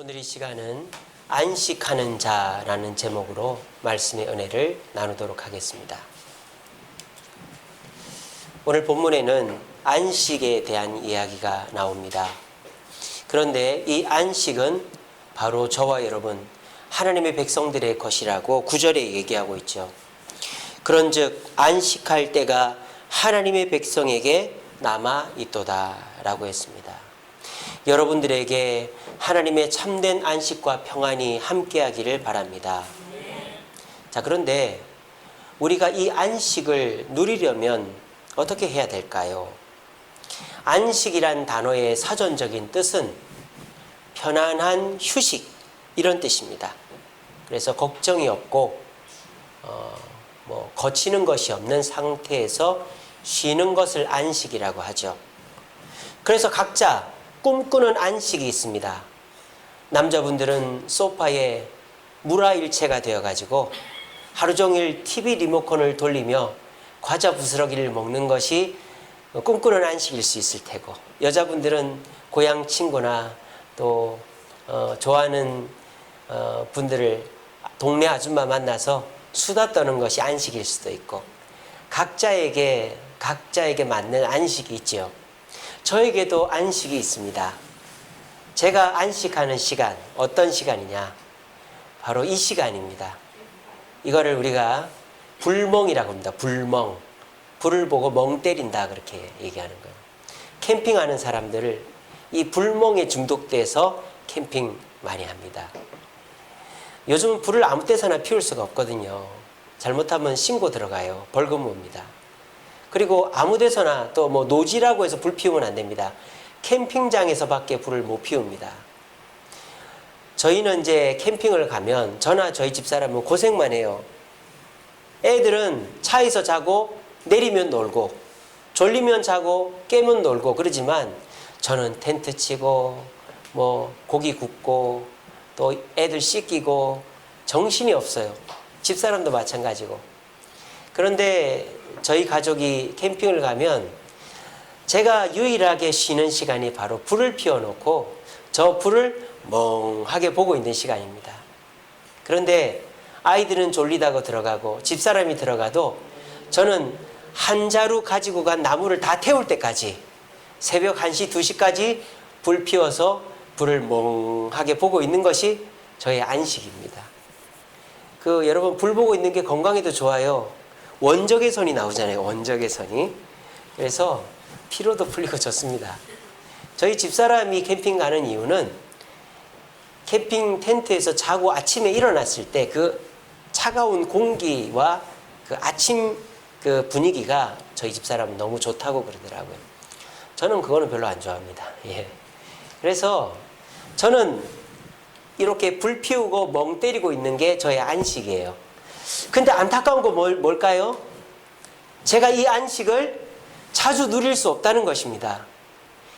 오늘 이 시간은 안식하는 자라는 제목으로 말씀의 은혜를 나누도록 하겠습니다. 오늘 본문에는 안식에 대한 이야기가 나옵니다. 그런데 이 안식은 바로 저와 여러분 하나님의 백성들의 것이라고 9절에 얘기하고 있죠. 그런즉 안식할 때가 하나님의 백성에게 남아 있도다 라고 했습니다. 여러분들에게 하나님의 참된 안식과 평안이 함께하기를 바랍니다. 자, 그런데 우리가 이 안식을 누리려면 어떻게 해야 될까요? 안식이란 단어의 사전적인 뜻은 편안한 휴식, 이런 뜻입니다. 그래서 걱정이 없고 거치는 것이 없는 상태에서 쉬는 것을 안식이라고 하죠. 그래서 각자 꿈꾸는 안식이 있습니다. 남자분들은 소파에 물화일체가 되어가지고 하루 종일 TV 리모컨을 돌리며 과자 부스러기를 먹는 것이 꿈꾸는 안식일 수 있을 테고, 여자분들은 고향 친구나 또 좋아하는 분들을 동네 아줌마 만나서 수다 떠는 것이 안식일 수도 있고, 각자에게 맞는 안식이 있죠. 저에게도 안식이 있습니다. 제가 안식하는 시간, 어떤 시간이냐? 바로 이 시간입니다. 이거를 우리가 불멍이라고 합니다. 불멍. 불을 보고 멍 때린다, 그렇게 얘기하는 거예요. 캠핑하는 사람들을 이 불멍에 중독돼서 캠핑 많이 합니다. 요즘은 불을 아무 때서나 피울 수가 없거든요. 잘못하면 신고 들어가요. 벌금 옵니다. 그리고 아무 데서나 또 노지라고 해서 불 피우면 안 됩니다. 캠핑장에서밖에 불을 못 피웁니다. 저희는 이제 캠핑을 가면 저나 저희 집사람은 고생만 해요. 애들은 차에서 자고 내리면 놀고 졸리면 자고 깨면 놀고 그러지만 저는 텐트 치고 고기 굽고 또 애들 씻기고 정신이 없어요. 집사람도 마찬가지고. 그런데 저희 가족이 캠핑을 가면 제가 유일하게 쉬는 시간이 바로 불을 피워놓고 저 불을 멍하게 보고 있는 시간입니다. 그런데 아이들은 졸리다고 들어가고 집사람이 들어가도 저는 한 자루 가지고 간 나무를 다 태울 때까지 새벽 1시, 2시까지 불 피워서 불을 멍하게 보고 있는 것이 저의 안식입니다. 여러분, 불 보고 있는 게 건강에도 좋아요. 원적외선이 나오잖아요. 원적외선이. 그래서 피로도 풀리고 좋습니다. 저희 집사람이 캠핑 가는 이유는 캠핑 텐트에서 자고 아침에 일어났을 때 그 차가운 공기와 그 아침 그 분위기가 저희 집사람은 너무 좋다고 그러더라고요. 저는 그거는 별로 안 좋아합니다. 예. 그래서 저는 이렇게 불 피우고 멍 때리고 있는 게 저의 안식이에요. 근데 안타까운 거 뭘까요? 제가 이 안식을 자주 누릴 수 없다는 것입니다.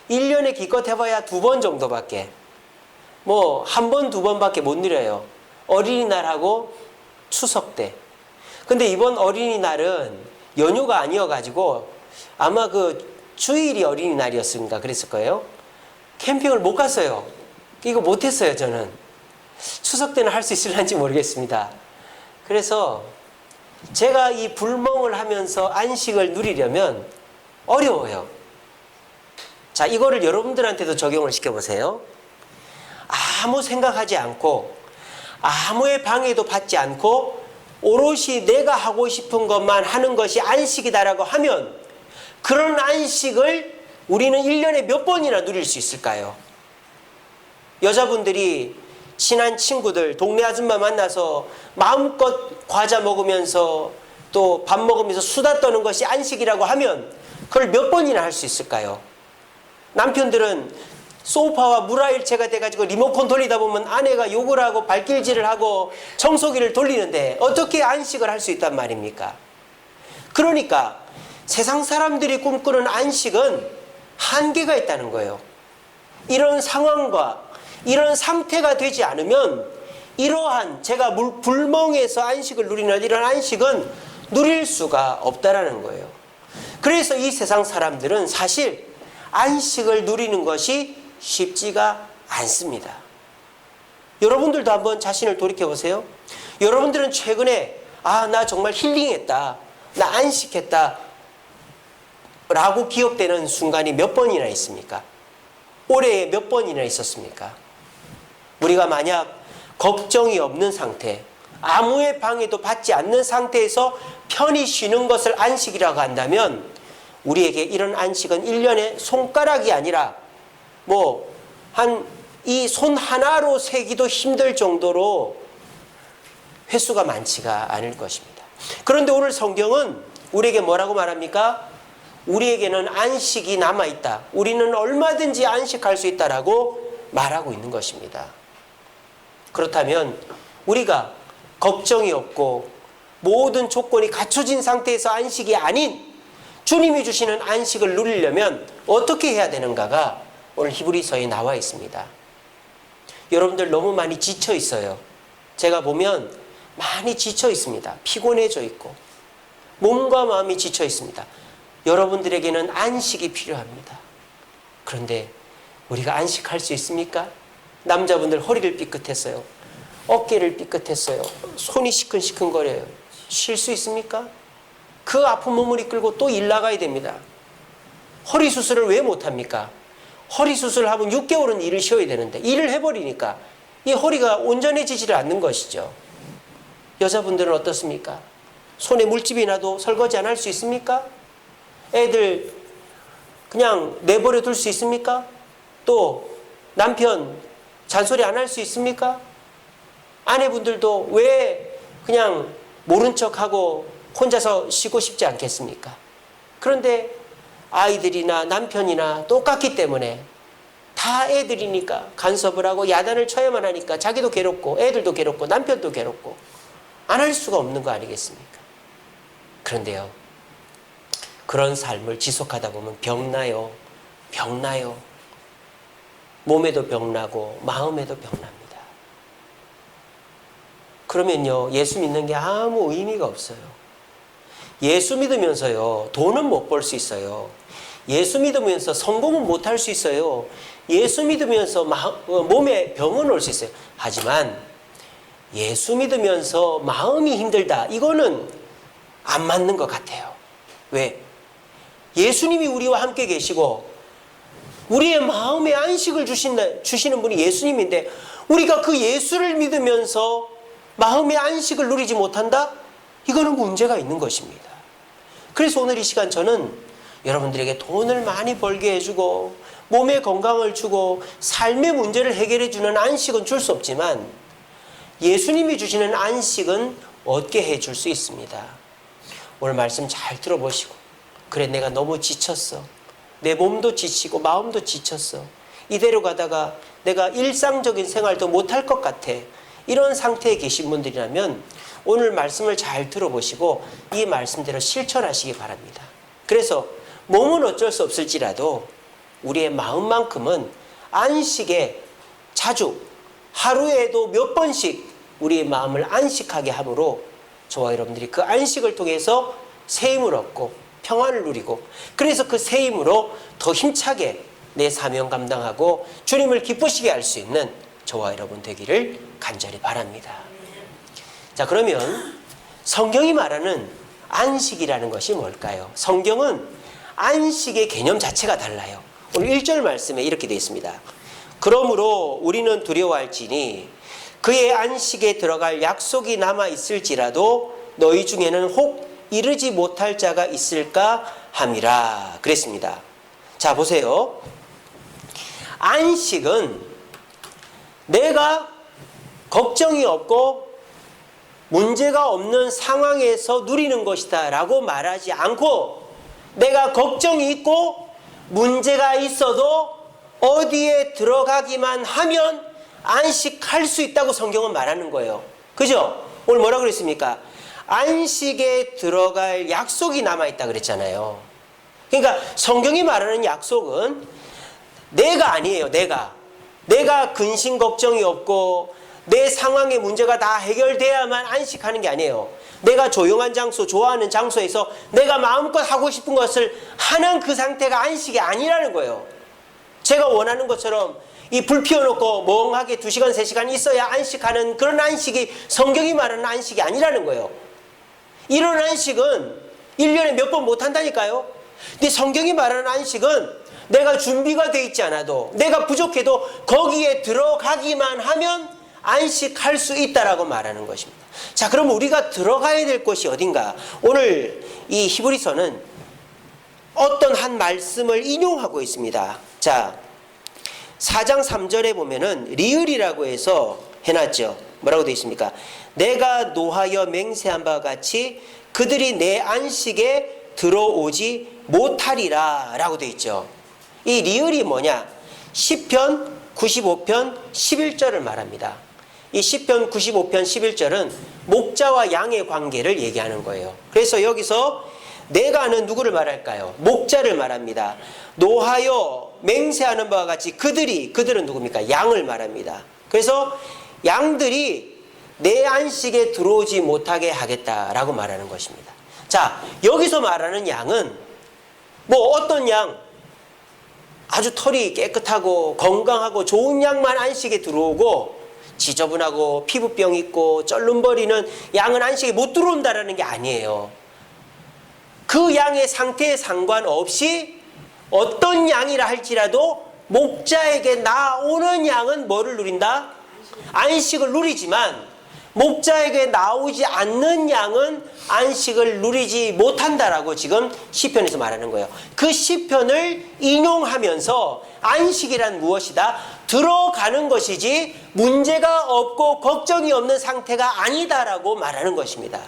1년에 기껏 해봐야 2번 정도밖에, 1번, 2번밖에 못 누려요. 어린이날하고 추석 때. 근데 이번 어린이날은 연휴가 아니어가지고 아마 주일이 어린이날이었습니다. 그랬을 거예요. 캠핑을 못 갔어요. 이거 못했어요, 저는. 추석 때는 할 수 있을런지 모르겠습니다. 그래서 제가 이 불멍을 하면서 안식을 누리려면 어려워요. 자, 이거를 여러분들한테도 적용을 시켜보세요. 아무 생각하지 않고 아무의 방해도 받지 않고 오롯이 내가 하고 싶은 것만 하는 것이 안식이다라고 하면 그런 안식을 우리는 1년에 몇 번이나 누릴 수 있을까요? 여자분들이 친한 친구들, 동네 아줌마 만나서 마음껏 과자 먹으면서 또 밥 먹으면서 수다 떠는 것이 안식이라고 하면 그걸 몇 번이나 할 수 있을까요? 남편들은 소파와 물화일체가 돼가지고 리모컨 돌리다 보면 아내가 욕을 하고 발길질을 하고 청소기를 돌리는데 어떻게 안식을 할 수 있단 말입니까? 그러니까 세상 사람들이 꿈꾸는 안식은 한계가 있다는 거예요. 이런 상황과 이런 상태가 되지 않으면 이러한 제가 불멍에서 안식을 누리는 이런 안식은 누릴 수가 없다라는 거예요. 그래서 이 세상 사람들은 사실 안식을 누리는 것이 쉽지가 않습니다. 여러분들도 한번 자신을 돌이켜보세요. 여러분들은 최근에 나 정말 힐링했다, 나 안식했다 라고 기억되는 순간이 몇 번이나 있습니까? 올해에 몇 번이나 있었습니까? 우리가 만약 걱정이 없는 상태, 아무의 방해도 받지 않는 상태에서 편히 쉬는 것을 안식이라고 한다면 우리에게 이런 안식은 1년에 손가락이 아니라 이 손 하나로 세기도 힘들 정도로 횟수가 많지가 않을 것입니다. 그런데 오늘 성경은 우리에게 뭐라고 말합니까? 우리에게는 안식이 남아있다. 우리는 얼마든지 안식할 수 있다라고 말하고 있는 것입니다. 그렇다면 우리가 걱정이 없고 모든 조건이 갖춰진 상태에서 안식이 아닌 주님이 주시는 안식을 누리려면 어떻게 해야 되는가가 오늘 히브리서에 나와 있습니다. 여러분들 너무 많이 지쳐 있어요. 제가 보면 많이 지쳐 있습니다. 피곤해져 있고 몸과 마음이 지쳐 있습니다. 여러분들에게는 안식이 필요합니다. 그런데 우리가 안식할 수 있습니까? 남자분들 허리를 삐끗했어요. 어깨를 삐끗했어요. 손이 시큰시큰거려요. 쉴 수 있습니까? 그 아픈 몸을 이끌고 또 일 나가야 됩니다. 허리 수술을 왜 못합니까? 허리 수술을 하면 6개월은 일을 쉬어야 되는데 일을 해버리니까 이 허리가 온전해지지를 않는 것이죠. 여자분들은 어떻습니까? 손에 물집이 나도 설거지 안 할 수 있습니까? 애들 그냥 내버려 둘 수 있습니까? 또 남편 잔소리 안 할 수 있습니까? 아내분들도 왜 그냥 모른 척하고 혼자서 쉬고 싶지 않겠습니까? 그런데 아이들이나 남편이나 똑같기 때문에 다 애들이니까 간섭을 하고 야단을 쳐야만 하니까 자기도 괴롭고 애들도 괴롭고 남편도 괴롭고 안 할 수가 없는 거 아니겠습니까? 그런데요, 그런 삶을 지속하다 보면 병나요. 병나요. 몸에도 병나고 마음에도 병납니다. 그러면요, 예수 믿는 게 아무 의미가 없어요. 예수 믿으면서요, 돈은 못 벌 수 있어요. 예수 믿으면서 성공은 못 할 수 있어요. 예수 믿으면서 몸에 병은 올 수 있어요. 하지만 예수 믿으면서 마음이 힘들다, 이거는 안 맞는 것 같아요. 왜? 예수님이 우리와 함께 계시고 우리의 마음에 안식을 주시는 분이 예수님인데 우리가 그 예수를 믿으면서 마음의 안식을 누리지 못한다? 이거는 문제가 있는 것입니다. 그래서 오늘 이 시간 저는 여러분들에게 돈을 많이 벌게 해주고 몸에 건강을 주고 삶의 문제를 해결해 주는 안식은 줄 수 없지만 예수님이 주시는 안식은 얻게 해줄 수 있습니다. 오늘 말씀 잘 들어보시고, 그래 내가 너무 지쳤어. 내 몸도 지치고 마음도 지쳤어. 이대로 가다가 내가 일상적인 생활도 못할 것 같아. 이런 상태에 계신 분들이라면 오늘 말씀을 잘 들어보시고 이 말씀대로 실천하시기 바랍니다. 그래서 몸은 어쩔 수 없을지라도 우리의 마음만큼은 안식에 자주 하루에도 몇 번씩 우리의 마음을 안식하게 함으로 저와 여러분들이 그 안식을 통해서 새 힘을 얻고 평안을 누리고, 그래서 그 새 힘으로 더 힘차게 내 사명 감당하고 주님을 기쁘시게 할 수 있는 저와 여러분 되기를 간절히 바랍니다. 자, 그러면 성경이 말하는 안식이라는 것이 뭘까요? 성경은 안식의 개념 자체가 달라요. 오늘 1절 말씀에 이렇게 되어 있습니다. 그러므로 우리는 두려워할지니 그의 안식에 들어갈 약속이 남아 있을지라도 너희 중에는 혹 이르지 못할 자가 있을까 함이라 그랬습니다. 자, 보세요. 안식은 내가 걱정이 없고 문제가 없는 상황에서 누리는 것이다 라고 말하지 않고, 내가 걱정이 있고 문제가 있어도 어디에 들어가기만 하면 안식할 수 있다고 성경은 말하는 거예요. 그죠? 오늘 뭐라고 그랬습니까? 안식에 들어갈 약속이 남아있다 그랬잖아요. 그러니까 성경이 말하는 약속은 내가 아니에요. 내가 근심 걱정이 없고 내 상황의 문제가 다 해결돼야만 안식하는 게 아니에요. 내가 조용한 장소, 좋아하는 장소에서 내가 마음껏 하고 싶은 것을 하는 그 상태가 안식이 아니라는 거예요. 제가 원하는 것처럼 이 불 피워놓고 멍하게 2시간, 3시간 있어야 안식하는 그런 안식이 성경이 말하는 안식이 아니라는 거예요. 이런 안식은 1년에 몇 번 못한다니까요. 근데 성경이 말하는 안식은 내가 준비가 돼 있지 않아도, 내가 부족해도 거기에 들어가기만 하면 안식할 수 있다라고 말하는 것입니다. 자, 그럼 우리가 들어가야 될 곳이 어딘가? 오늘 이 히브리서는 어떤 한 말씀을 인용하고 있습니다. 자, 4장 3절에 보면은 리을이라고 해서 해놨죠. 뭐라고 되어 있습니까? 내가 노하여 맹세한 바와 같이 그들이 내 안식에 들어오지 못하리라 라고 되어 있죠. 이 리을이 뭐냐? 시편 95편 11절을 말합니다. 이 시편 95편 11절은 목자와 양의 관계를 얘기하는 거예요. 그래서 여기서 내가는 누구를 말할까요? 목자를 말합니다. 노하여 맹세하는 바와 같이 그들은 누굽니까? 양을 말합니다. 그래서 양들이 내 안식에 들어오지 못하게 하겠다라고 말하는 것입니다. 자, 여기서 말하는 양은 뭐 어떤 양? 아주 털이 깨끗하고 건강하고 좋은 양만 안식에 들어오고 지저분하고 피부병 있고 쩔름거리는 양은 안식에 못 들어온다라는 게 아니에요. 그 양의 상태에 상관없이 어떤 양이라 할지라도 목자에게 나오는 양은 뭐를 누린다? 안식을 누리지만 목자에게 나오지 않는 양은 안식을 누리지 못한다라고 지금 시편에서 말하는 거예요. 그 시편을 인용하면서 안식이란 무엇이다? 들어가는 것이지 문제가 없고 걱정이 없는 상태가 아니다라고 말하는 것입니다.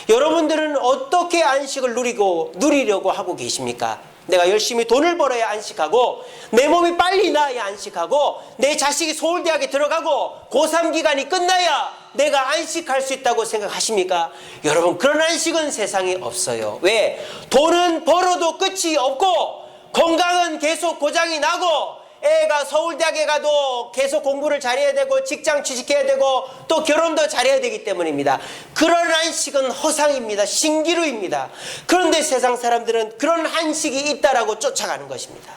여러분들은 어떻게 안식을 누리려고 하고 계십니까? 내가 열심히 돈을 벌어야 안식하고 내 몸이 빨리 나아야 안식하고 내 자식이 서울대학에 들어가고 고3 기간이 끝나야 내가 안식할 수 있다고 생각하십니까? 여러분, 그런 안식은 세상에 없어요. 왜? 돈은 벌어도 끝이 없고 건강은 계속 고장이 나고 애가 서울대학에 가도 계속 공부를 잘해야 되고 직장 취직해야 되고 또 결혼도 잘해야 되기 때문입니다. 그런 안식은 허상입니다. 신기루입니다. 그런데 세상 사람들은 그런 안식이 있다라고 쫓아가는 것입니다.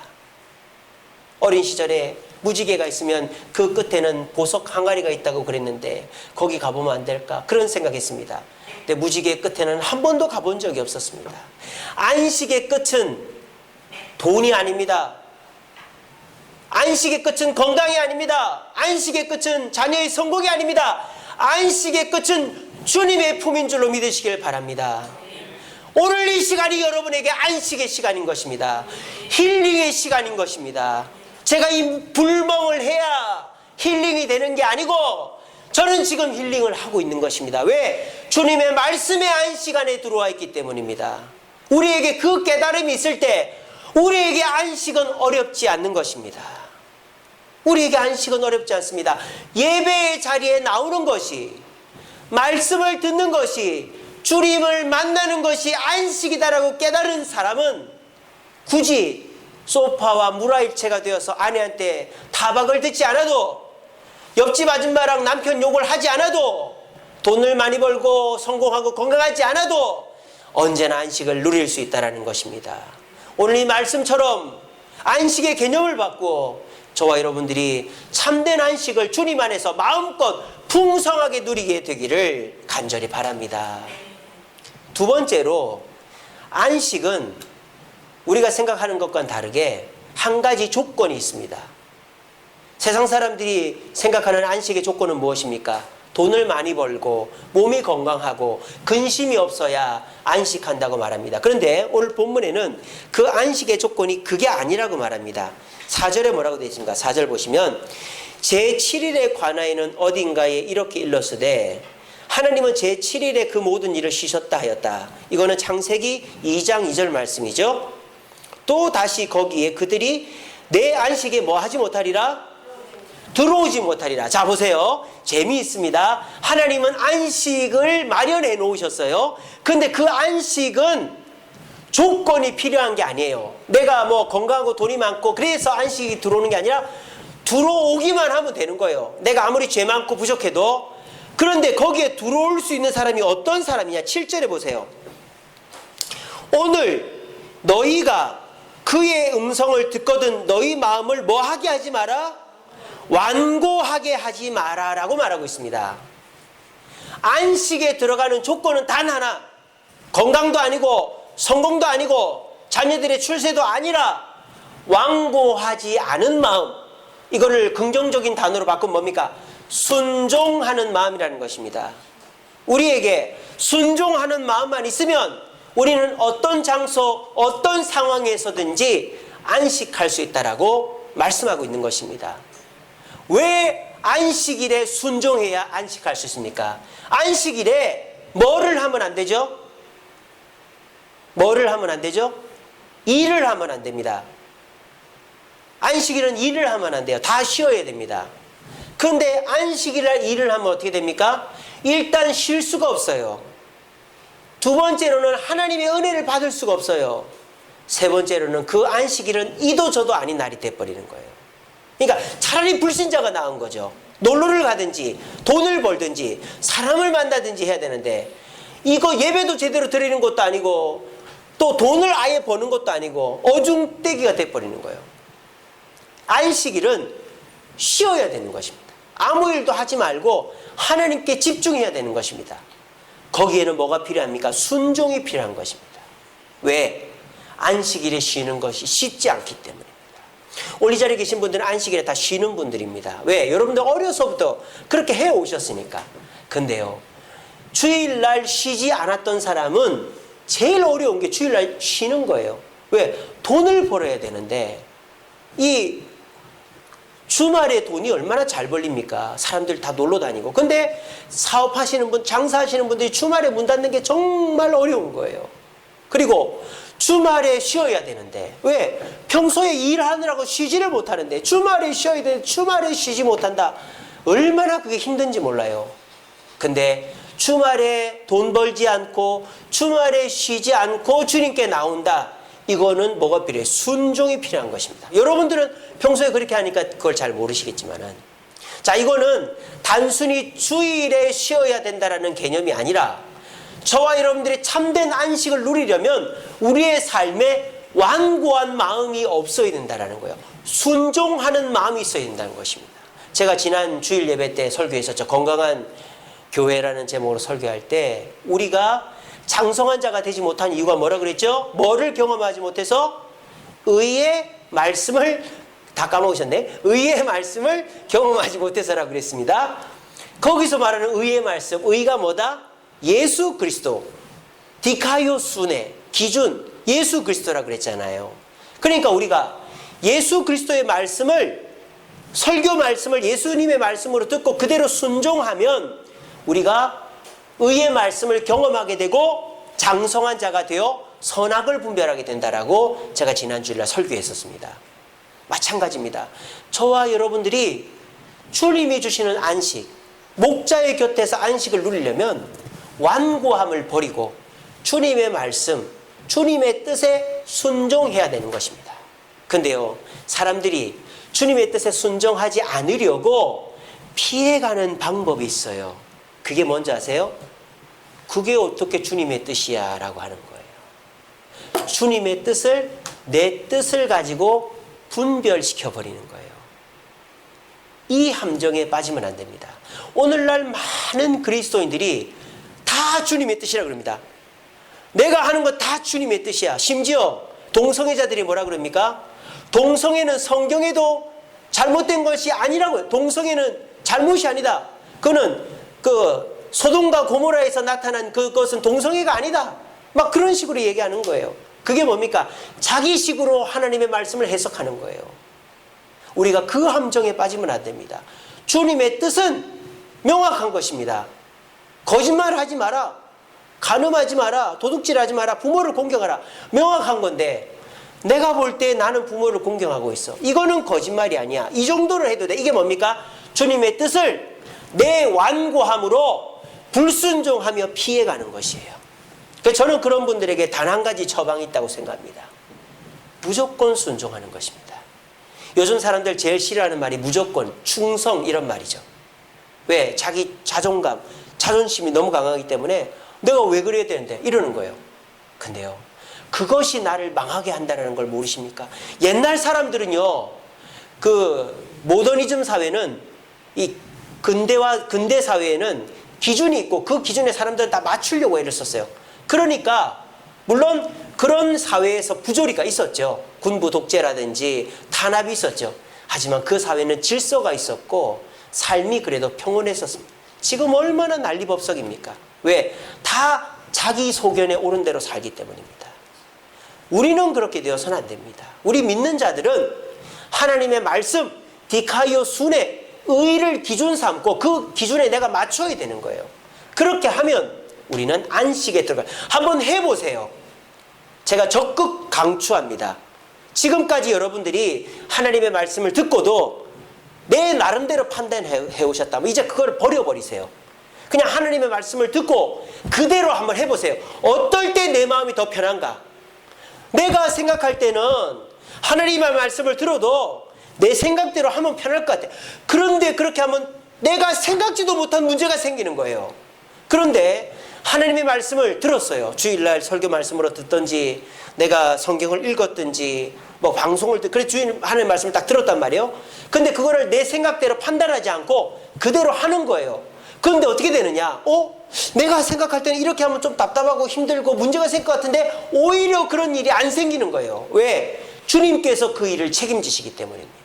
어린 시절에 무지개가 있으면 그 끝에는 보석 항아리가 있다고 그랬는데 거기 가보면 안 될까? 그런 생각했습니다. 근데 무지개 끝에는 한 번도 가본 적이 없었습니다. 안식의 끝은 돈이 아닙니다. 안식의 끝은 건강이 아닙니다. 안식의 끝은 자녀의 성공이 아닙니다. 안식의 끝은 주님의 품인 줄로 믿으시길 바랍니다. 오늘 이 시간이 여러분에게 안식의 시간인 것입니다. 힐링의 시간인 것입니다. 제가 이 불멍을 해야 힐링이 되는 게 아니고 저는 지금 힐링을 하고 있는 것입니다. 왜? 주님의 말씀의 안식 안에 들어와 있기 때문입니다. 우리에게 그 깨달음이 있을 때 우리에게 안식은 어렵지 않는 것입니다. 우리에게 안식은 어렵지 않습니다. 예배의 자리에 나오는 것이, 말씀을 듣는 것이, 주님을 만나는 것이 안식이다라고 깨달은 사람은 굳이 소파와 물화일체가 되어서 아내한테 타박을 듣지 않아도, 옆집 아줌마랑 남편 욕을 하지 않아도, 돈을 많이 벌고 성공하고 건강하지 않아도 언제나 안식을 누릴 수 있다는 것입니다. 오늘 이 말씀처럼 안식의 개념을 받고 저와 여러분들이 참된 안식을 주님 안에서 마음껏 풍성하게 누리게 되기를 간절히 바랍니다. 두 번째로, 안식은 우리가 생각하는 것과는 다르게 한 가지 조건이 있습니다. 세상 사람들이 생각하는 안식의 조건은 무엇입니까? 돈을 많이 벌고 몸이 건강하고 근심이 없어야 안식한다고 말합니다. 그런데 오늘 본문에는 그 안식의 조건이 그게 아니라고 말합니다. 4절에 뭐라고 되어 있습니까? 4절 보시면 제7일에 관하여는 어딘가에 이렇게 일렀으되 하나님은 제7일에 그 모든 일을 쉬셨다 하였다. 이거는 창세기 2장 2절 말씀이죠. 또 다시 거기에 그들이 내 안식에 뭐 하지 못하리라? 들어오지 못하리라. 자, 보세요. 재미있습니다. 하나님은 안식을 마련해 놓으셨어요. 근데 그 안식은 조건이 필요한 게 아니에요. 내가 뭐 건강하고 돈이 많고 그래서 안식이 들어오는 게 아니라 들어오기만 하면 되는 거예요. 내가 아무리 죄 많고 부족해도. 그런데 거기에 들어올 수 있는 사람이 어떤 사람이냐? 7절에 보세요. 오늘 너희가 그의 음성을 듣거든 너희 마음을 뭐 하게 하지 마라? 완고하게 하지 마라라고 말하고 있습니다. 안식에 들어가는 조건은 단 하나. 건강도 아니고 성공도 아니고 자녀들의 출세도 아니라 완고하지 않은 마음. 이거를 긍정적인 단어로 바꾸면 뭡니까? 순종하는 마음이라는 것입니다. 우리에게 순종하는 마음만 있으면 우리는 어떤 장소, 어떤 상황에서든지 안식할 수 있다라고 말씀하고 있는 것입니다. 왜 안식일에 순종해야 안식할 수 있습니까? 안식일에 뭐를 하면 안 되죠? 뭐를 하면 안 되죠? 일을 하면 안 됩니다. 안식일은 일을 하면 안 돼요. 다 쉬어야 됩니다. 그런데 안식일날 일을 하면 어떻게 됩니까? 일단 쉴 수가 없어요. 두 번째로는 하나님의 은혜를 받을 수가 없어요. 세 번째로는 그 안식일은 이도 저도 아닌 날이 돼버리는 거예요. 그러니까 차라리 불신자가 나은 거죠. 놀러를 가든지 돈을 벌든지 사람을 만나든지 해야 되는데 이거 예배도 제대로 드리는 것도 아니고 또 돈을 아예 버는 것도 아니고 어중떼기가 돼버리는 거예요. 안식일은 쉬어야 되는 것입니다. 아무 일도 하지 말고 하나님께 집중해야 되는 것입니다. 거기에는 뭐가 필요합니까? 순종이 필요한 것입니다. 왜? 안식일에 쉬는 것이 쉽지 않기 때문입니다. 오늘 이 자리에 계신 분들은 안식일에 다 쉬는 분들입니다. 왜? 여러분들 어려서부터 그렇게 해오셨으니까. 근데요, 주일날 쉬지 않았던 사람은 제일 어려운 게 주일날 쉬는 거예요. 왜? 돈을 벌어야 되는데 이 주말에 돈이 얼마나 잘 벌립니까? 사람들 다 놀러 다니고. 근데 사업하시는 분, 장사하시는 분들이 주말에 문 닫는 게 정말 어려운 거예요. 그리고 주말에 쉬어야 되는데 왜? 평소에 일하느라고 쉬지를 못하는데 주말에 쉬어야 되는데 주말에 쉬지 못한다. 얼마나 그게 힘든지 몰라요. 근데 주말에 돈 벌지 않고 주말에 쉬지 않고 주님께 나온다. 이거는 뭐가 필요해요? 순종이 필요한 것입니다. 여러분들은 평소에 그렇게 하니까 그걸 잘 모르시겠지만은, 자, 이거는 단순히 주일에 쉬어야 된다라는 개념이 아니라 저와 여러분들이 참된 안식을 누리려면 우리의 삶에 완고한 마음이 없어야 된다라는 거예요. 순종하는 마음이 있어야 된다는 것입니다. 제가 지난 주일 예배 때 설교했었죠. 건강한 교회라는 제목으로 설교할 때 우리가 장성한 자가 되지 못한 이유가 뭐라 그랬죠? 뭐를 경험하지 못해서? 의의 말씀을, 다 까먹으셨네. 의의 말씀을 경험하지 못해서라고 그랬습니다. 거기서 말하는 의의 말씀, 의가 뭐다? 예수 그리스도, 디카이오순의 기준, 예수 그리스도라고 그랬잖아요. 그러니까 우리가 예수 그리스도의 말씀을, 설교 말씀을 예수님의 말씀으로 듣고 그대로 순종하면 우리가 의의 말씀을 경험하게 되고 장성한 자가 되어 선악을 분별하게 된다라고 제가 지난 주일날 설교했었습니다. 마찬가지입니다. 저와 여러분들이 주님이 주시는 안식, 목자의 곁에서 안식을 누리려면 완고함을 버리고 주님의 말씀, 주님의 뜻에 순종해야 되는 것입니다. 근데요, 사람들이 주님의 뜻에 순종하지 않으려고 피해가는 방법이 있어요. 그게 뭔지 아세요? 그게 어떻게 주님의 뜻이야? 라고 하는 거예요. 주님의 뜻을, 내 뜻을 가지고 분별시켜 버리는 거예요. 이 함정에 빠지면 안 됩니다. 오늘날 많은 그리스도인들이 다 주님의 뜻이라고 그럽니다. 내가 하는 거 다 주님의 뜻이야. 심지어 동성애자들이 뭐라 그럽니까? 동성애는 성경에도 잘못된 것이 아니라고요. 동성애는 잘못이 아니다. 그는 소돔과 고모라에서 나타난 그것은 동성애가 아니다. 막 그런 식으로 얘기하는 거예요. 그게 뭡니까? 자기식으로 하나님의 말씀을 해석하는 거예요. 우리가 그 함정에 빠지면 안 됩니다. 주님의 뜻은 명확한 것입니다. 거짓말하지 마라. 간음하지 마라. 도둑질하지 마라. 부모를 공경하라. 명확한 건데 내가 볼 때 나는 부모를 공경하고 있어. 이거는 거짓말이 아니야. 이 정도를 해도 돼. 이게 뭡니까? 주님의 뜻을 내 완고함으로 불순종하며 피해가는 것이에요. 그래서 저는 그런 분들에게 단 한 가지 처방이 있다고 생각합니다. 무조건 순종하는 것입니다. 요즘 사람들 제일 싫어하는 말이 무조건, 충성 이런 말이죠. 왜? 자기 자존감, 자존심이 너무 강하기 때문에 내가 왜 그래야 되는데 이러는 거예요. 근데요, 그것이 나를 망하게 한다는 걸 모르십니까? 옛날 사람들은요, 모더니즘 사회는 이 근대 사회에는 기준이 있고 그 기준에 사람들은 다 맞추려고 애를 썼어요. 그러니까 물론 그런 사회에서 부조리가 있었죠. 군부 독재라든지 탄압이 있었죠. 하지만 그 사회는 질서가 있었고 삶이 그래도 평온했었습니다. 지금 얼마나 난리법석입니까? 왜? 다 자기 소견에 옳은 대로 살기 때문입니다. 우리는 그렇게 되어서는 안 됩니다. 우리 믿는 자들은 하나님의 말씀, 디카이오 순의 의를 기준 삼고 그 기준에 내가 맞춰야 되는 거예요. 그렇게 하면 우리는 안식에 들어가요. 한번 해보세요. 제가 적극 강추합니다. 지금까지 여러분들이 하나님의 말씀을 듣고도 내 나름대로 판단해 오셨다면 이제 그걸 버려버리세요. 그냥 하나님의 말씀을 듣고 그대로 한번 해보세요. 어떨 때 내 마음이 더 편한가? 내가 생각할 때는 하나님의 말씀을 들어도 내 생각대로 하면 편할 것 같아요. 그런데 그렇게 하면 내가 생각지도 못한 문제가 생기는 거예요. 그런데 하나님의 말씀을 들었어요. 주일날 설교 말씀으로 듣든지 내가 성경을 읽었든지 뭐 방송을 그래 주일 하나님의 말씀을 딱 들었단 말이에요. 근데 그거를 내 생각대로 판단하지 않고 그대로 하는 거예요. 그런데 어떻게 되느냐? 내가 생각할 때는 이렇게 하면 좀 답답하고 힘들고 문제가 생길 것 같은데 오히려 그런 일이 안 생기는 거예요. 왜? 주님께서 그 일을 책임지시기 때문입니다.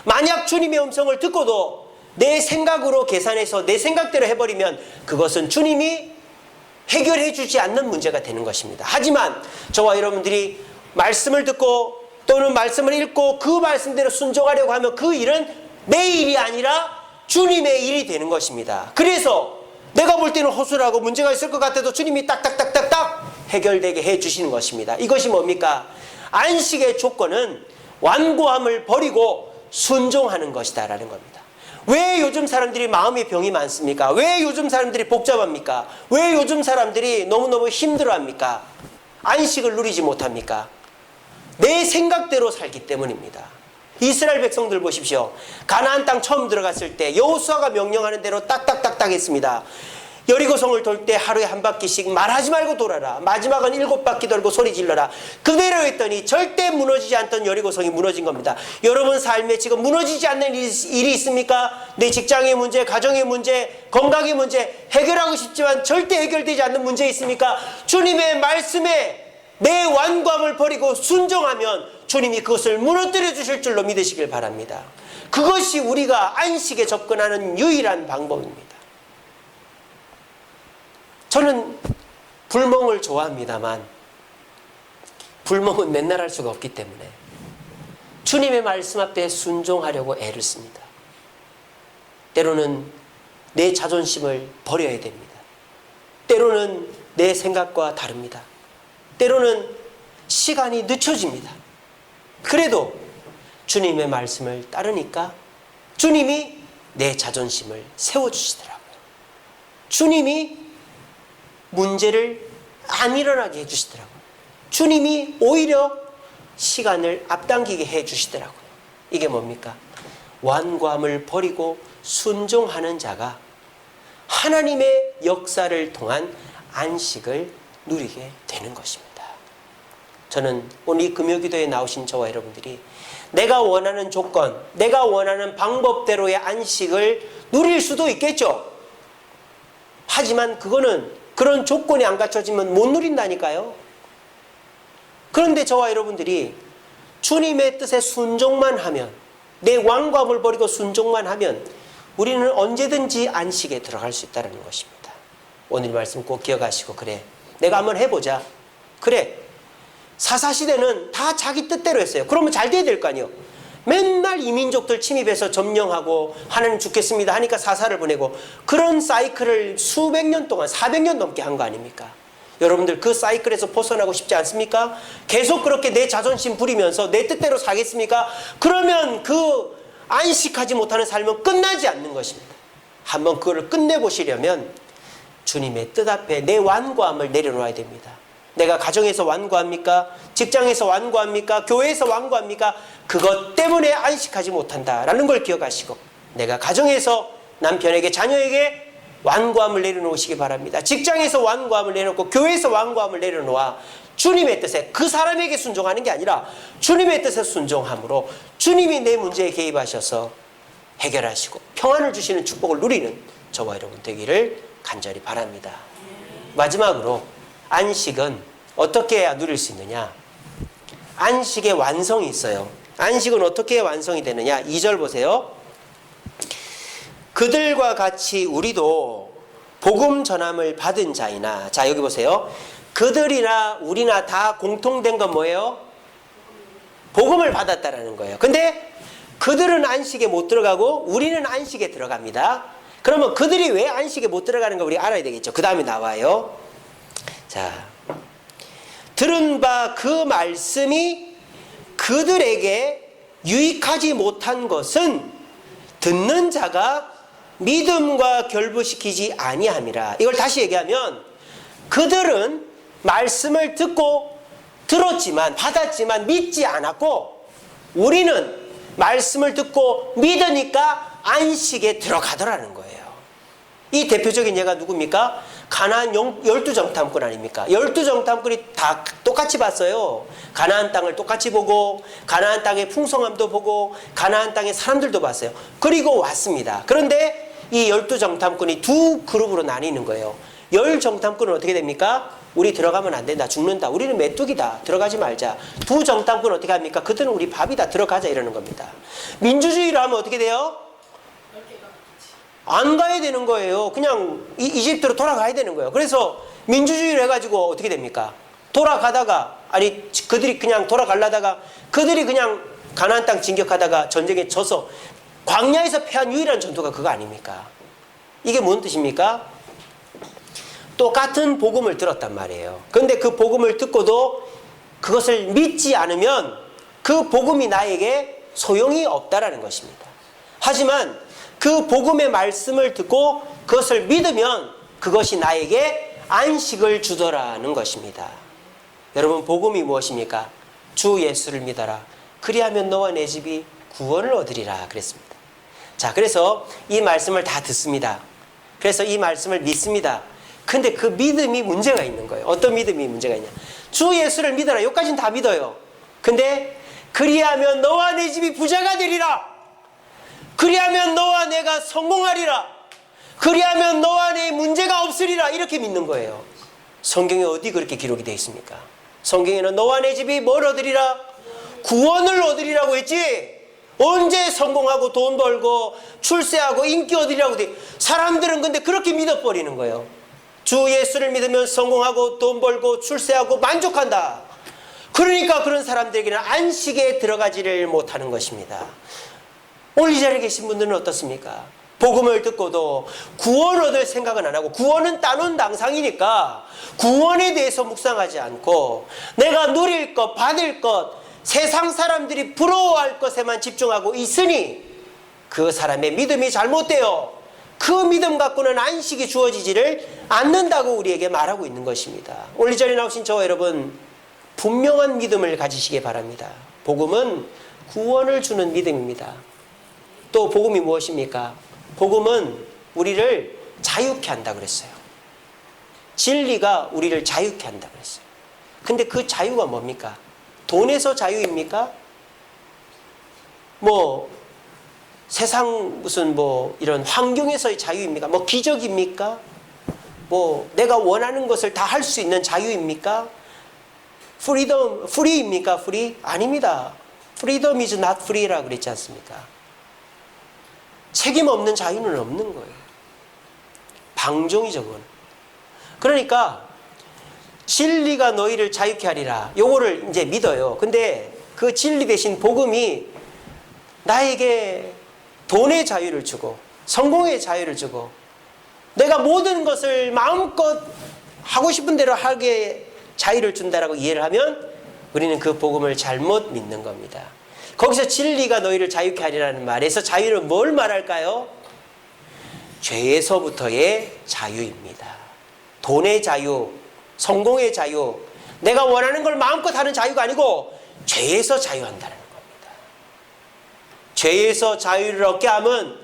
만약 주님의 음성을 듣고도 내 생각으로 계산해서 내 생각대로 해버리면 그것은 주님이 해결해 주지 않는 문제가 되는 것입니다. 하지만 저와 여러분들이 말씀을 듣고 또는 말씀을 읽고 그 말씀대로 순종하려고 하면 그 일은 내 일이 아니라 주님의 일이 되는 것입니다. 그래서 내가 볼 때는 허술하고 문제가 있을 것 같아도 주님이 딱딱딱딱딱 해결되게 해 주시는 것입니다. 이것이 뭡니까? 안식의 조건은 완고함을 버리고 순종하는 것이다 라는 겁니다. 왜 요즘 사람들이 마음의 병이 많습니까? 왜 요즘 사람들이 복잡합니까? 왜 요즘 사람들이 너무너무 힘들어합니까? 안식을 누리지 못합니까? 내 생각대로 살기 때문입니다. 이스라엘 백성들 보십시오. 가나안 땅 처음 들어갔을 때 여호수아가 명령하는 대로 딱딱딱딱 했습니다. 여리고성을 돌 때 하루에 한 바퀴씩 말하지 말고 돌아라. 마지막은 7바퀴 돌고 소리 질러라. 그대로 했더니 절대 무너지지 않던 여리고성이 무너진 겁니다. 여러분 삶에 지금 무너지지 않는 일이 있습니까? 내 직장의 문제, 가정의 문제, 건강의 문제 해결하고 싶지만 절대 해결되지 않는 문제 있습니까? 주님의 말씀에 내 완고함을 버리고 순종하면 주님이 그것을 무너뜨려 주실 줄로 믿으시길 바랍니다. 그것이 우리가 안식에 접근하는 유일한 방법입니다. 저는 불멍을 좋아합니다만 불멍은 맨날 할 수가 없기 때문에 주님의 말씀 앞에 순종하려고 애를 씁니다. 때로는 내 자존심을 버려야 됩니다. 때로는 내 생각과 다릅니다. 때로는 시간이 늦춰집니다. 그래도 주님의 말씀을 따르니까 주님이 내 자존심을 세워주시더라고요. 주님이 문제를 안 일어나게 해주시더라고요. 주님이 오히려 시간을 앞당기게 해주시더라고요. 이게 뭡니까? 완고함을 버리고 순종하는 자가 하나님의 역사를 통한 안식을 누리게 되는 것입니다. 저는 오늘 이 금요기도에 나오신 저와 여러분들이 내가 원하는 조건, 내가 원하는 방법대로의 안식을 누릴 수도 있겠죠. 하지만 그거는 그런 조건이 안 갖춰지면 못 누린다니까요. 그런데 저와 여러분들이 주님의 뜻에 순종만 하면, 내 완고함을 버리고 순종만 하면 우리는 언제든지 안식에 들어갈 수 있다는 것입니다. 오늘 말씀 꼭 기억하시고, 그래 내가 한번 해보자. 그래 사사시대는 다 자기 뜻대로 했어요. 그러면 잘 돼야 될 거 아니에요. 맨날 이민족들 침입해서 점령하고 하나님 죽겠습니다 하니까 사사를 보내고, 그런 사이클을 수백 년 동안 400년 넘게 한 거 아닙니까? 여러분들 그 사이클에서 벗어나고 싶지 않습니까? 계속 그렇게 내 자존심 부리면서 내 뜻대로 살겠습니까? 그러면 그 안식하지 못하는 삶은 끝나지 않는 것입니다. 한번 그걸 끝내보시려면 주님의 뜻 앞에 내 완고함을 내려놓아야 됩니다. 내가 가정에서 완고합니까? 직장에서 완고합니까? 교회에서 완고합니까? 그것 때문에 안식하지 못한다라는 걸 기억하시고, 내가 가정에서 남편에게 자녀에게 완고함을 내려놓으시기 바랍니다. 직장에서 완고함을 내려놓고 교회에서 완고함을 내려놓아 주님의 뜻에, 그 사람에게 순종하는 게 아니라 주님의 뜻에 순종함으로 주님이 내 문제에 개입하셔서 해결하시고 평안을 주시는 축복을 누리는 저와 여러분 되기를 간절히 바랍니다. 마지막으로 안식은 어떻게 해야 누릴 수 있느냐? 안식의 완성이 있어요. 안식은 어떻게 완성이 되느냐? 2절 보세요. 그들과 같이 우리도 복음 전함을 받은 자이나, 자 여기 보세요. 그들이나 우리나 다 공통된 건 뭐예요? 복음을 받았다라는 거예요. 근데 그들은 안식에 못 들어가고 우리는 안식에 들어갑니다. 그러면 그들이 왜 안식에 못 들어가는 걸 우리 알아야 되겠죠. 그 다음에 나와요. 자, 들은 바 그 말씀이 그들에게 유익하지 못한 것은 듣는 자가 믿음과 결부시키지 아니함이라. 이걸 다시 얘기하면 그들은 말씀을 듣고 들었지만, 받았지만 믿지 않았고, 우리는 말씀을 듣고 믿으니까 안식에 들어가더라는 거예요. 이 대표적인 예가 누굽니까? 가나안 12정탐꾼 아닙니까? 12정탐꾼이 다 똑같이 봤어요. 가나안 땅을 똑같이 보고, 가나안 땅의 풍성함도 보고, 가나안 땅의 사람들도 봤어요. 그리고 왔습니다. 그런데 이 12정탐꾼이 두 그룹으로 나뉘는 거예요. 10정탐꾼은 어떻게 됩니까? 우리 들어가면 안 된다, 죽는다, 우리는 메뚜기다, 들어가지 말자. 두 정탐꾼은 어떻게 합니까? 그들은 우리 밥이다, 들어가자, 이러는 겁니다. 민주주의로 하면 어떻게 돼요? 안 가야 되는 거예요. 그냥 이집트로 돌아가야 되는 거예요. 그래서 민주주의를 해가지고 어떻게 됩니까? 돌아가다가, 아니 그들이 그냥 돌아가려다가 그들이 그냥 가나안 땅 진격하다가 전쟁에 져서 광야에서 패한 유일한 전투가 그거 아닙니까? 이게 뭔 뜻입니까? 똑같은 복음을 들었단 말이에요. 그런데 그 복음을 듣고도 그것을 믿지 않으면 그 복음이 나에게 소용이 없다라는 것입니다. 하지만 그 복음의 말씀을 듣고 그것을 믿으면 그것이 나에게 안식을 주더라는 것입니다. 여러분, 복음이 무엇입니까? 주 예수를 믿어라. 그리하면 너와 내 집이 구원을 얻으리라 그랬습니다. 자, 그래서 이 말씀을 다 듣습니다. 그래서 이 말씀을 믿습니다. 근데 그 믿음이 문제가 있는 거예요. 어떤 믿음이 문제가 있냐? 주 예수를 믿어라. 여기까지는 다 믿어요. 근데 그리하면 너와 내 집이 부자가 되리라. 그리하면 너와 내가 성공하리라. 그리하면 너와 내 문제가 없으리라. 이렇게 믿는 거예요. 성경에 어디 그렇게 기록이 되어 있습니까? 성경에는 너와 내 집이 뭘 얻으리라? 구원을 얻으리라고 했지. 언제 성공하고 돈 벌고 출세하고 인기 얻으리라고 돼. 사람들은 근데 그렇게 믿어버리는 거예요. 주 예수를 믿으면 성공하고 돈 벌고 출세하고 만족한다. 그러니까 그런 사람들에게는 안식에 들어가지를 못하는 것입니다. 오늘 이 자리에 계신 분들은 어떻습니까? 복음을 듣고도 구원 얻을 생각은 안 하고, 구원은 따놓은 당상이니까 구원에 대해서 묵상하지 않고 내가 누릴 것, 받을 것, 세상 사람들이 부러워할 것에만 집중하고 있으니 그 사람의 믿음이 잘못되어 그 믿음 갖고는 안식이 주어지지를 않는다고 우리에게 말하고 있는 것입니다. 오늘 이 자리에 나오신 저와 여러분, 분명한 믿음을 가지시기 바랍니다. 복음은 구원을 주는 믿음입니다. 또 복음이 무엇입니까? 복음은 우리를 자유케 한다 그랬어요. 진리가 우리를 자유케 한다 그랬어요. 근데 그 자유가 뭡니까? 돈에서 자유입니까? 뭐 세상 무슨 뭐 이런 환경에서의 자유입니까? 뭐 기적입니까? 뭐 내가 원하는 것을 다 할 수 있는 자유입니까? 프리입니까? free? 아닙니다. freedom is not free라고 그랬지 않습니까? 책임 없는 자유는 없는 거예요. 방종이죠, 그건. 그러니까 진리가 너희를 자유케 하리라. 요거를 이제 믿어요. 근데 그 진리 대신 복음이 나에게 돈의 자유를 주고 성공의 자유를 주고 내가 모든 것을 마음껏 하고 싶은 대로 하게 자유를 준다라고 이해를 하면 우리는 그 복음을 잘못 믿는 겁니다. 거기서 진리가 너희를 자유케 하리라는 말에서 자유는 뭘 말할까요? 죄에서부터의 자유입니다. 돈의 자유, 성공의 자유, 내가 원하는 걸 마음껏 하는 자유가 아니고 죄에서 자유한다는 겁니다. 죄에서 자유를 얻게 하면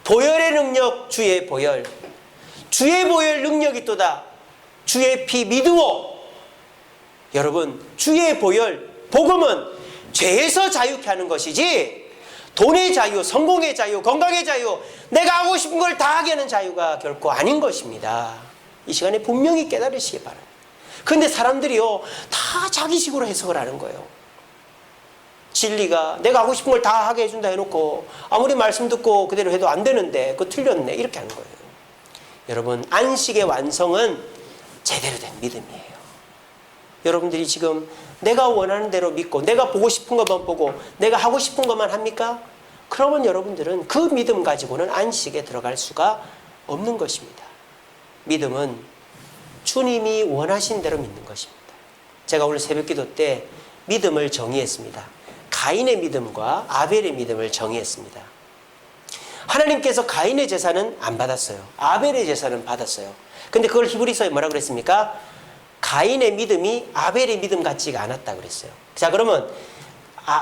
보혈의 능력, 주의 보혈, 주의 보혈 능력이 또다. 주의 피 믿으오. 여러분, 주의 보혈, 복음은 죄에서 자유케 하는 것이지 돈의 자유, 성공의 자유, 건강의 자유, 내가 하고 싶은 걸 다 하게 하는 자유가 결코 아닌 것입니다. 이 시간에 분명히 깨달으시기 바랍니다. 그런데 사람들이요, 다 자기식으로 해석을 하는 거예요. 진리가 내가 하고 싶은 걸 다 하게 해준다 해놓고 아무리 말씀 듣고 그대로 해도 안 되는데 그거 틀렸네 이렇게 하는 거예요. 여러분, 안식의 완성은 제대로 된 믿음이에요. 여러분들이 지금 내가 원하는 대로 믿고 내가 보고 싶은 것만 보고 내가 하고 싶은 것만 합니까? 그러면 여러분들은 그 믿음 가지고는 안식에 들어갈 수가 없는 것입니다. 믿음은 주님이 원하신 대로 믿는 것입니다. 제가 오늘 새벽기도 때 믿음을 정의했습니다. 가인의 믿음과 아벨의 믿음을 정의했습니다. 하나님께서 가인의 제사는 안 받았어요. 아벨의 제사는 받았어요. 근데 그걸 히브리서에 뭐라 그랬습니까? 가인의 믿음이 아벨의 믿음 같지가 않았다 그랬어요. 자, 그러면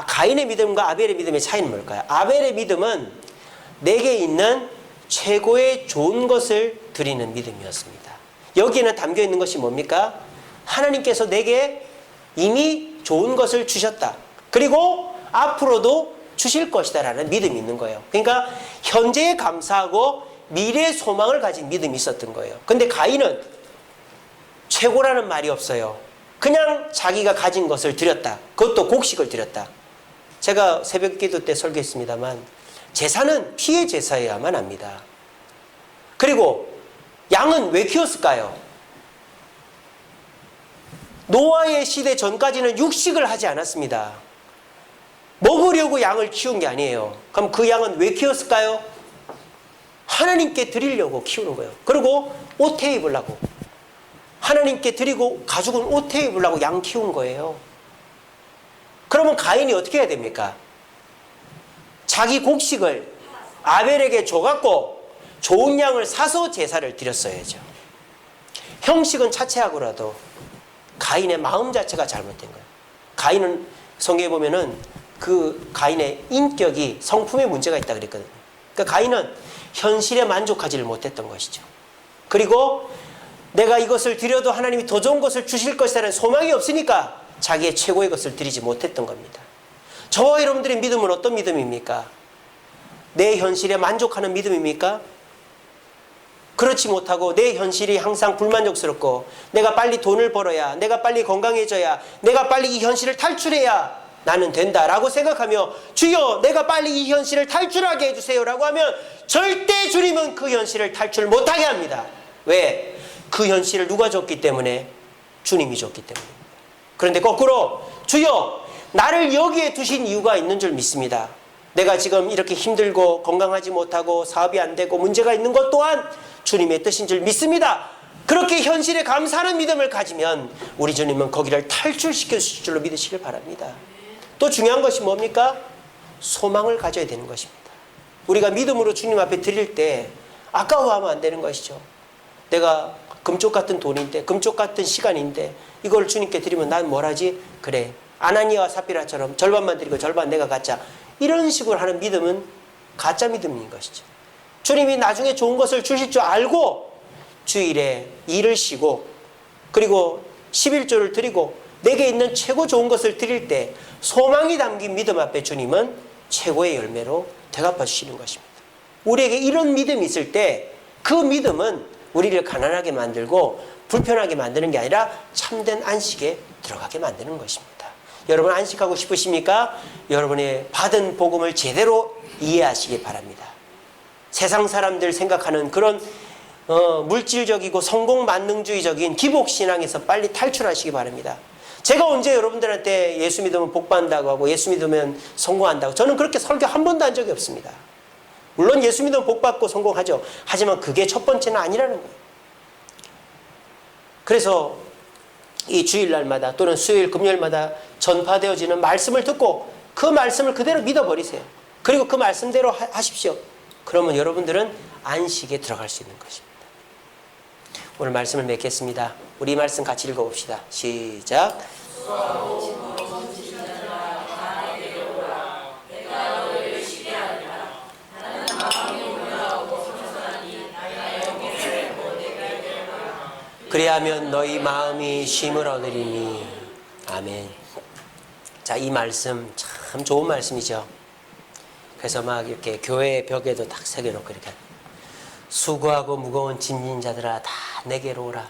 가인의 믿음과 아벨의 믿음의 차이는 뭘까요? 아벨의 믿음은 내게 있는 최고의 좋은 것을 드리는 믿음이었습니다. 여기에는 담겨 있는 것이 뭡니까? 하나님께서 내게 이미 좋은 것을 주셨다. 그리고 앞으로도 주실 것이다 라는 믿음이 있는 거예요. 그러니까 현재에 감사하고 미래의 소망을 가진 믿음이 있었던 거예요. 근데 가인은 최고라는 말이 없어요. 그냥 자기가 가진 것을 드렸다. 그것도 곡식을 드렸다. 제가 새벽기도 때 설교했습니다만 제사는 피의 제사여야만 합니다. 그리고 양은 왜 키웠을까요? 노아의 시대 전까지는 육식을 하지 않았습니다. 먹으려고 양을 키운 게 아니에요. 그럼 그 양은 왜 키웠을까요? 하나님께 드리려고 키우는 거예요. 그리고 옷에 입으려고. 하나님께 드리고 가죽은 옷에 입으려고 양 키운 거예요. 그러면 가인이 어떻게 해야 됩니까? 자기 곡식을 아벨에게 줘갖고 좋은 양을 사서 제사를 드렸어야죠. 형식은 차치하고라도 가인의 마음 자체가 잘못된 거예요. 가인은 성경에 보면은 그 가인의 인격이 성품에 문제가 있다 그랬거든요. 그러니까 가인은 현실에 만족하지를 못했던 것이죠. 그리고 내가 이것을 드려도 하나님이 더 좋은 것을 주실 것이라는 소망이 없으니까 자기의 최고의 것을 드리지 못했던 겁니다. 저와 여러분들의 믿음은 어떤 믿음입니까? 내 현실에 만족하는 믿음입니까? 그렇지 못하고 내 현실이 항상 불만족스럽고 내가 빨리 돈을 벌어야, 내가 빨리 건강해져야, 내가 빨리 이 현실을 탈출해야 나는 된다라고 생각하며 주여 내가 빨리 이 현실을 탈출하게 해주세요라고 하면 절대 주님은 그 현실을 탈출 못하게 합니다. 왜? 그 현실을 누가 줬기 때문에? 주님이 줬기 때문입니다. 그런데 거꾸로 주여 나를 여기에 두신 이유가 있는 줄 믿습니다. 내가 지금 이렇게 힘들고 건강하지 못하고 사업이 안 되고 문제가 있는 것 또한 주님의 뜻인 줄 믿습니다. 그렇게 현실에 감사하는 믿음을 가지면 우리 주님은 거기를 탈출시켜 주실 줄로 믿으시길 바랍니다. 또 중요한 것이 뭡니까? 소망을 가져야 되는 것입니다. 우리가 믿음으로 주님 앞에 드릴 때 아까워하면 안 되는 것이죠. 내가 금쪽 같은 돈인데, 금쪽 같은 시간인데 이걸 주님께 드리면 난 뭘 하지? 그래, 아나니아와 삽비라처럼 절반만 드리고 절반 내가 갖자. 이런 식으로 하는 믿음은 가짜 믿음인 것이죠. 주님이 나중에 좋은 것을 주실 줄 알고 주일에 일을 쉬고 그리고 11조를 드리고 내게 있는 최고 좋은 것을 드릴 때 소망이 담긴 믿음 앞에 주님은 최고의 열매로 대갚아 주시는 것입니다. 우리에게 이런 믿음이 있을 때 그 믿음은 우리를 가난하게 만들고 불편하게 만드는 게 아니라 참된 안식에 들어가게 만드는 것입니다. 여러분 안식하고 싶으십니까? 여러분의 받은 복음을 제대로 이해하시기 바랍니다. 세상 사람들 생각하는 그런 물질적이고 성공 만능주의적인 기복신앙에서 빨리 탈출하시기 바랍니다. 제가 언제 여러분들한테 예수 믿으면 복 받는다고 하고 예수 믿으면 성공한다고, 저는 그렇게 설교 한 번도 한 적이 없습니다. 물론 예수 믿으면 복 받고 성공하죠. 하지만 그게 첫 번째는 아니라는 거예요. 그래서 이 주일날마다 또는 수요일 금요일마다 전파되어지는 말씀을 듣고 그 말씀을 그대로 믿어버리세요. 그리고 그 말씀대로 하십시오. 그러면 여러분들은 안식에 들어갈 수 있는 것입니다. 오늘 말씀을 맺겠습니다. 우리 이 말씀 같이 읽어봅시다. 시작. 그리하면 너희 마음이 쉼을 얻으리니 아멘. 자, 이 말씀 참 좋은 말씀이죠. 그래서 막 이렇게 교회 벽에도 딱 새겨놓고 이렇게 수고하고 무거운 짐진 자들아 다 내게로 오라.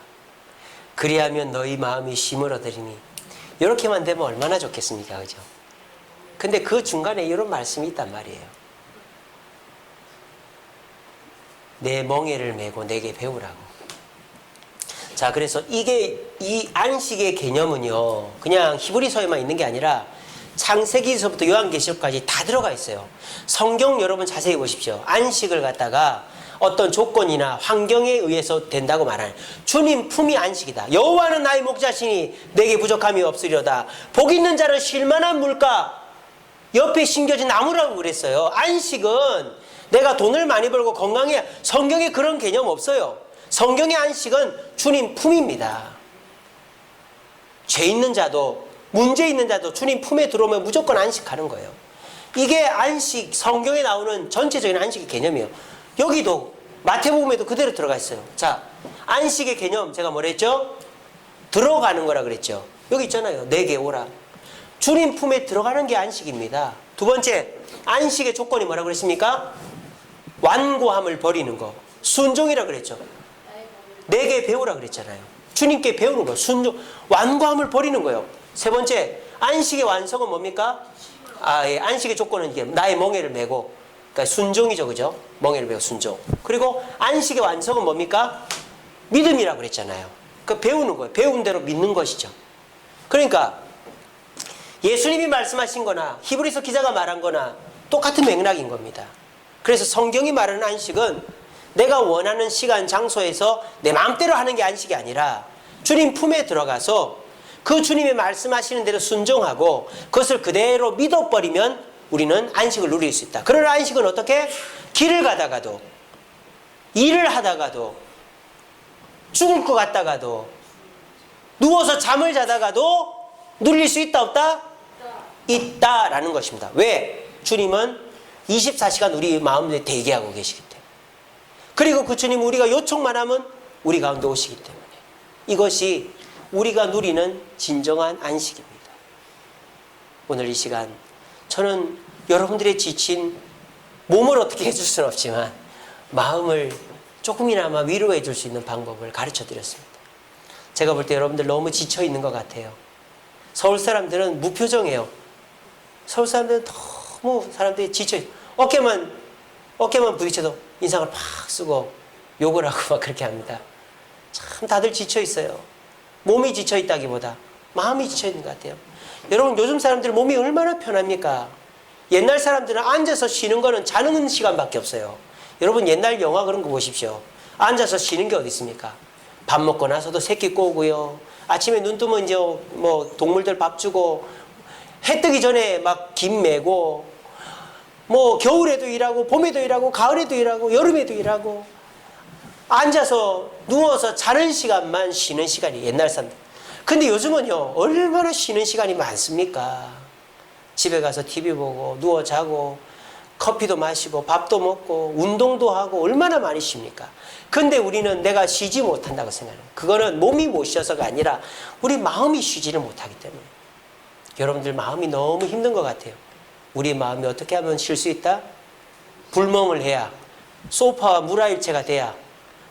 그리하면 너희 마음이 쉼을 얻으리니. 이렇게만 되면 얼마나 좋겠습니까? 그죠? 근데 그 중간에 이런 말씀이 있단 말이에요. 내 멍에를 메고 내게 배우라고. 자, 그래서 이게 이 안식의 개념은요, 그냥 히브리서에만 있는 게 아니라 창세기서부터 요한계시록까지 다 들어가 있어요. 성경 여러분 자세히 보십시오. 안식을 갖다가 어떤 조건이나 환경에 의해서 된다고 말하는 주님 품이 안식이다. 여호와는 나의 목자시니 내게 부족함이 없으려다. 복 있는 자는 쉴만한 물가 옆에 심겨진 나무라고 그랬어요. 안식은 내가 돈을 많이 벌고 건강해야. 성경에 그런 개념 없어요. 성경의 안식은 주님 품입니다. 죄 있는 자도 문제 있는 자도 주님 품에 들어오면 무조건 안식하는 거예요. 이게 안식, 성경에 나오는 전체적인 안식의 개념이에요. 여기도 마태복음에도 그대로 들어가 있어요. 자, 안식의 개념 제가 뭐라 했죠? 들어가는 거라 그랬죠. 여기 있잖아요. 내게 오라. 주님 품에 들어가는 게 안식입니다. 두 번째, 안식의 조건이 뭐라 그랬습니까? 완고함을 버리는 거. 순종이라 그랬죠. 내게 배우라 그랬잖아요. 주님께 배우는 거. 순종, 완고함을 버리는 거예요. 세 번째, 안식의 완성은 뭡니까? 예, 안식의 조건은 이게 나의 멍에를 메고, 그러니까 순종이죠, 그죠? 멍에를 메고 순종. 그리고 안식의 완성은 뭡니까? 믿음이라고 그랬잖아요. 그 배우는 거예요. 배운 대로 믿는 것이죠. 그러니까 예수님이 말씀하신 거나 히브리서 기자가 말한 거나 똑같은 맥락인 겁니다. 그래서 성경이 말하는 안식은 내가 원하는 시간, 장소에서 내 마음대로 하는 게 안식이 아니라 주님 품에 들어가서 그 주님이 말씀하시는 대로 순종하고 그것을 그대로 믿어버리면 우리는 안식을 누릴 수 있다. 그러나 안식은 어떻게? 길을 가다가도, 일을 하다가도, 죽을 것 같다가도, 누워서 잠을 자다가도 누릴 수 있다 없다? 있다라는 것입니다. 왜? 주님은 24시간 우리 마음에 대기하고 계시기 때문에. 그리고 그 주님 우리가 요청만 하면 우리 가운데 오시기 때문에. 이것이 우리가 누리는 진정한 안식입니다. 오늘 이 시간 저는 여러분들의 지친 몸을 어떻게 해줄 수는 없지만 마음을 조금이나마 위로해 줄 수 있는 방법을 가르쳐 드렸습니다. 제가 볼 때 여러분들 너무 지쳐 있는 것 같아요. 서울 사람들은 무표정해요. 서울 사람들은 너무 사람들이 지쳐 있어요. 어깨만 부딪혀도 인상을 팍 쓰고 욕을 하고 막 그렇게 합니다. 참 다들 지쳐 있어요. 몸이 지쳐 있다기보다 마음이 지쳐 있는 것 같아요. 여러분 요즘 사람들 몸이 얼마나 편합니까? 옛날 사람들은 앉아서 쉬는 거는 자는 시간밖에 없어요. 여러분 옛날 영화 그런 거 보십시오. 앉아서 쉬는 게 어디 있습니까? 밥 먹고 나서도 새끼 꼬고요. 아침에 눈 뜨면 이제 뭐 동물들 밥 주고 해 뜨기 전에 막 김 메고 뭐 겨울에도 일하고 봄에도 일하고 가을에도 일하고 여름에도 일하고 앉아서 누워서 자는 시간만 쉬는 시간이 옛날 사람들. 근데 요즘은요 얼마나 쉬는 시간이 많습니까? 집에 가서 TV 보고 누워 자고 커피도 마시고 밥도 먹고 운동도 하고 얼마나 많이 쉽니까? 근데 우리는 내가 쉬지 못한다고 생각해요. 그거는 몸이 못 쉬어서가 아니라 우리 마음이 쉬지를 못하기 때문에. 여러분들 마음이 너무 힘든 것 같아요. 우리 마음이 어떻게 하면 쉴 수 있다? 불멍을 해야, 소파와 물화일체가 돼야,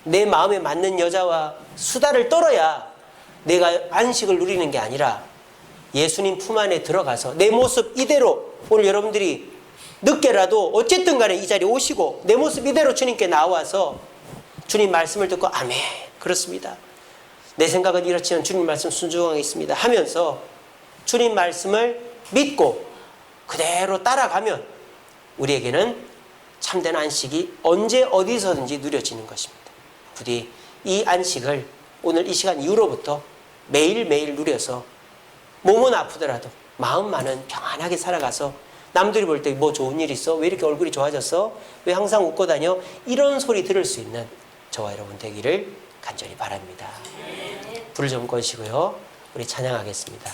내 마음에 맞는 여자와 수다를 떨어야 내가 안식을 누리는 게 아니라 예수님 품 안에 들어가서 내 모습 이대로, 오늘 여러분들이 늦게라도 어쨌든 간에 이 자리에 오시고 내 모습 이대로 주님께 나와서 주님 말씀을 듣고 아멘 그렇습니다. 내 생각은 이렇지만 주님 말씀 순종하겠습니다 하면서 주님 말씀을 믿고 그대로 따라가면 우리에게는 참된 안식이 언제 어디서든지 누려지는 것입니다. 부디 이 안식을 오늘 이 시간 이후로부터 매일매일 누려서 몸은 아프더라도 마음만은 평안하게 살아가서 남들이 볼 때 뭐 좋은 일 있어? 왜 이렇게 얼굴이 좋아졌어? 왜 항상 웃고 다녀? 이런 소리 들을 수 있는 저와 여러분 되기를 간절히 바랍니다. 불을 좀 꺼시고요. 우리 찬양하겠습니다.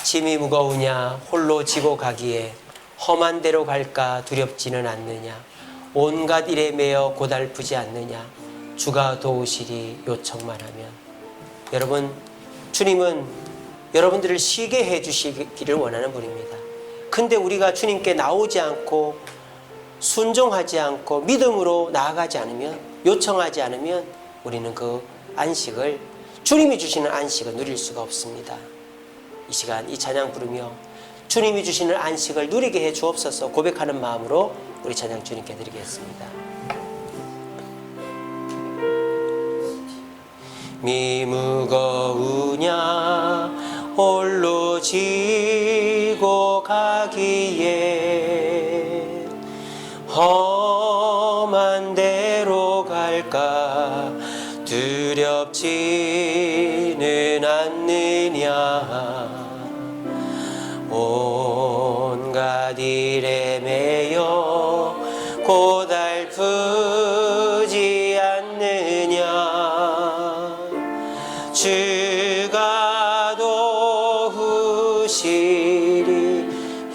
짐이 무거우냐 홀로 지고 가기에 험한 데로 갈까 두렵지는 않느냐 온갖 일에 매여 고달프지 않느냐 주가 도우시리 요청만 하면. 여러분 주님은 여러분들을 쉬게 해주시기를 원하는 분입니다. 근데 우리가 주님께 나오지 않고 순종하지 않고 믿음으로 나아가지 않으면, 요청하지 않으면 우리는 그 안식을, 주님이 주시는 안식을 누릴 수가 없습니다. 이 시간 이 찬양 부르며 주님이 주시는 안식을 누리게 해 주옵소서 고백하는 마음으로 우리 찬양 주님께 드리겠습니다. 미 무거우냐 홀로 지고 가기에 험한 데로 갈까 두렵지는 않느냐 온갖 일에 매여 고달프지 않느냐 주가 도우시리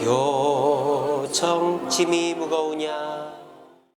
요청 짐이 무거우냐